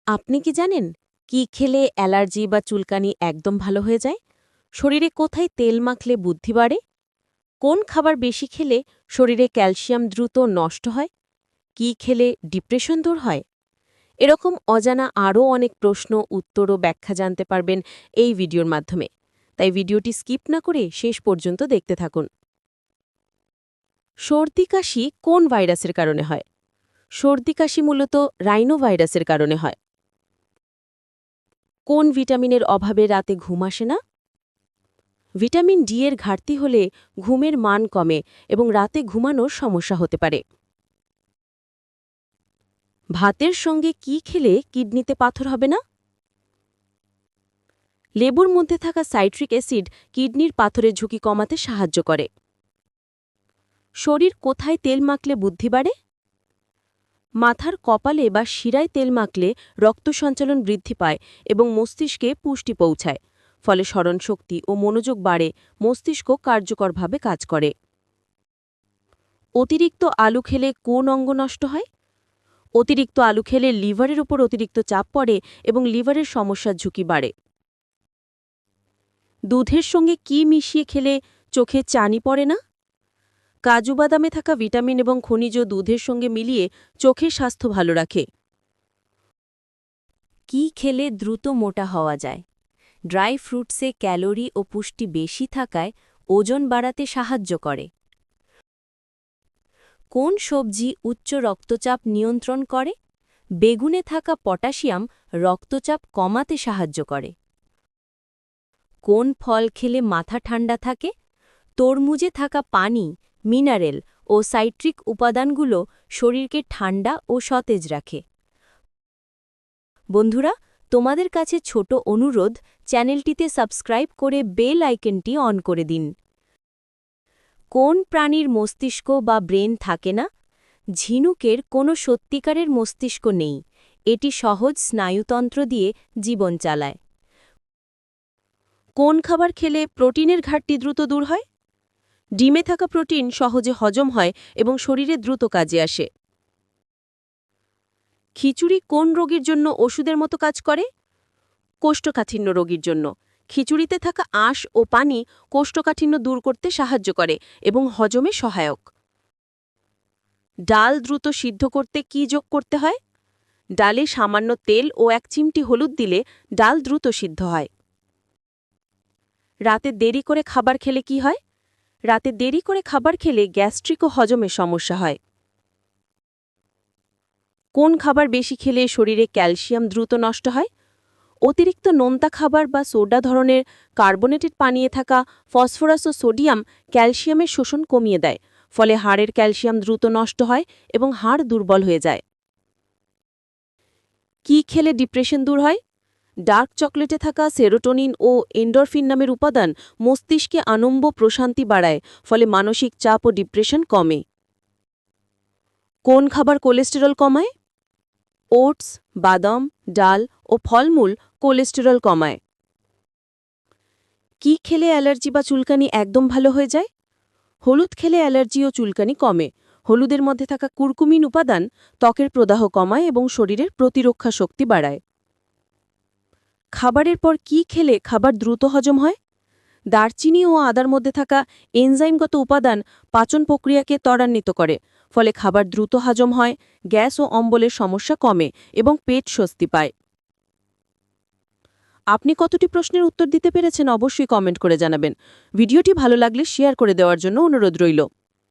আপনি কি জানেন কি খেলে অ্যালার্জি বা চুলকানি একদম ভালো হয়ে যায়? শরীরে কোথায় তেল মাখলে বুদ্ধি বাড়ে? কোন খাবার বেশি খেলে শরীরে ক্যালসিয়াম দ্রুত নষ্ট হয়? কি খেলে ডিপ্রেশন দূর হয়? এরকম অজানা আরও অনেক প্রশ্ন উত্তর ও ব্যাখ্যা জানতে পারবেন এই ভিডিওর মাধ্যমে। তাই ভিডিওটি স্কিপ না করে শেষ পর্যন্ত দেখতে থাকুন। সর্দি কাশি কোন ভাইরাসের কারণে হয়? সর্দি কাশি মূলত রাইনো ভাইরাসের কারণে হয়। কোন ভিটামিনের অভাবে রাতে ঘুম আসে না? ভিটামিন ডি এর ঘাটতি হলে ঘুমের মান কমে এবং রাতে ঘুমানোর সমস্যা হতে পারে। ভাতের সঙ্গে কি খেলে কিডনিতে পাথর হবে না? লেবুর মধ্যে থাকা সাইট্রিক অ্যাসিড কিডনির পাথরের ঝুঁকি কমাতে সাহায্য করে। শরীর কোথায় তেল মাখলে বুদ্ধি বাড়ে? মাথার কপালে বা শিরায় তেল মাখলে রক্ত সঞ্চালন বৃদ্ধি পায় এবং মস্তিষ্কে পুষ্টি পৌঁছায়, ফলে স্মরণশক্তি ও মনোযোগ বাড়ে, মস্তিষ্ক কার্যকরভাবে কাজ করে। অতিরিক্ত আলু খেলে কোন অঙ্গ নষ্ট হয়? অতিরিক্ত আলু খেলে লিভারের উপর অতিরিক্ত চাপ পড়ে এবং লিভারের সমস্যার ঝুঁকি বাড়ে। দুধের সঙ্গে কি মিশিয়ে খেলে চোখে চানি পড়ে না? কাজু বাদামে থাকা ভিটামিন এবং খনিজ দুধের সঙ্গে মিলিয়ে চোখের স্বাস্থ্য ভালো রাখে। কি খেলে দ্রুত মোটা হওয়া যায়? ড্রাই ফ্রুটসে ক্যালোরি ও পুষ্টি বেশি থাকায় ওজন বাড়াতে সাহায্য করে। কোন সবজি উচ্চ রক্তচাপ নিয়ন্ত্রণ করে? বেগুনে থাকা পটাশিয়াম রক্তচাপ কমাতে সাহায্য করে। কোন ফল খেলে মাথা ঠান্ডা থাকে? তরমুজে থাকা পানি, মিনারেল ও সাইট্রিক উপাদানগুলো শরীরকে ঠান্ডা ও সতেজ রাখে। বন্ধুরা, তোমাদের কাছে ছোট অনুরোধ, চ্যানেলটিতে সাবস্ক্রাইব করে বেল আইকনটি অন করে দিন। কোন প্রাণীর মস্তিষ্ক বা ব্রেন থাকে না? ঝিনুকের কোনো সত্যিকারের মস্তিষ্ক নেই, এটি সহজ স্নায়ুতন্ত্র দিয়ে জীবন চালায়। কোন খাবার খেলে প্রোটিনের ঘাটতি দ্রুত দূর হয়? ডিমে থাকা প্রোটিন সহজে হজম হয় এবং শরীরে দ্রুত কাজে আসে। খিচুড়ি কোন রোগীর জন্য ওষুধের মতো কাজ করে? কোষ্ঠকাঠিন্য রোগীর জন্য। খিচুড়িতে থাকা আঁশ ও পানি কোষ্ঠকাঠিন্য দূর করতে সাহায্য করে এবং হজমে সহায়ক। ডাল দ্রুত সিদ্ধ করতে কি যোগ করতে হয়? ডালে সামান্য তেল ও 1 চিমটি হলুদ দিলে ডাল দ্রুত সিদ্ধ হয়। রাতে দেরি করে খাবার খেলে কি হয়? রাতে দেরি করে খাবার খেলে গ্যাস্ট্রিক ও হজমের সমস্যা হয়। কোন খাবার বেশি খেলে শরীরে ক্যালসিয়াম দ্রুত নষ্ট হয়? অতিরিক্ত নোনতা খাবার বা সোডা ধরনের কার্বোনেটেড পানিয়ে থাকা ফসফরাস ও সোডিয়াম ক্যালসিয়ামের শোষণ কমিয়ে দেয়, ফলে হাড়ের ক্যালসিয়াম দ্রুত নষ্ট হয় এবং হাড় দুর্বল হয়ে যায়। কি খেলে ডিপ্রেশন দূর হয়? ডার্ক চকলেটে থাকা সেরোটোনিন ও এন্ডরফিন নামের উপাদান মস্তিষ্কে আনন্দ প্রশান্তি বাড়ায়, ফলে মানসিক চাপ ও ডিপ্রেশন কমে। কোন খাবার কোলেস্টেরল কমায়? ওটস, বাদাম, ডাল ও ফলমূল কোলেস্টেরল কমায়। কি খেলে অ্যালার্জি বা চুলকানি একদম ভালো হয়ে যায়? হলুদ খেলে অ্যালার্জি ও চুলকানি কমে। হলুদের মধ্যে থাকা কুরকুমিন উপাদান ত্বকের প্রদাহ কমায় এবং শরীরের প্রতিরক্ষা শক্তি বাড়ায়। খাবারের পর কি খেলে খাবার দ্রুত হজম হয়? দারচিনি ও আদার মধ্যে থাকা এনজাইমগত উপাদান পাচন প্রক্রিয়াকে ত্বরান্বিত করে, ফলে খাবার দ্রুত হজম হয়, গ্যাস ও অম্বলের সমস্যা কমে এবং পেট স্বস্তি পায়। আপনি কতটি প্রশ্নের উত্তর দিতে পেরেছেন অবশ্যই কমেন্ট করে জানাবেন। ভিডিওটি ভালো লাগলে শেয়ার করে দেওয়ার জন্য অনুরোধ রইল।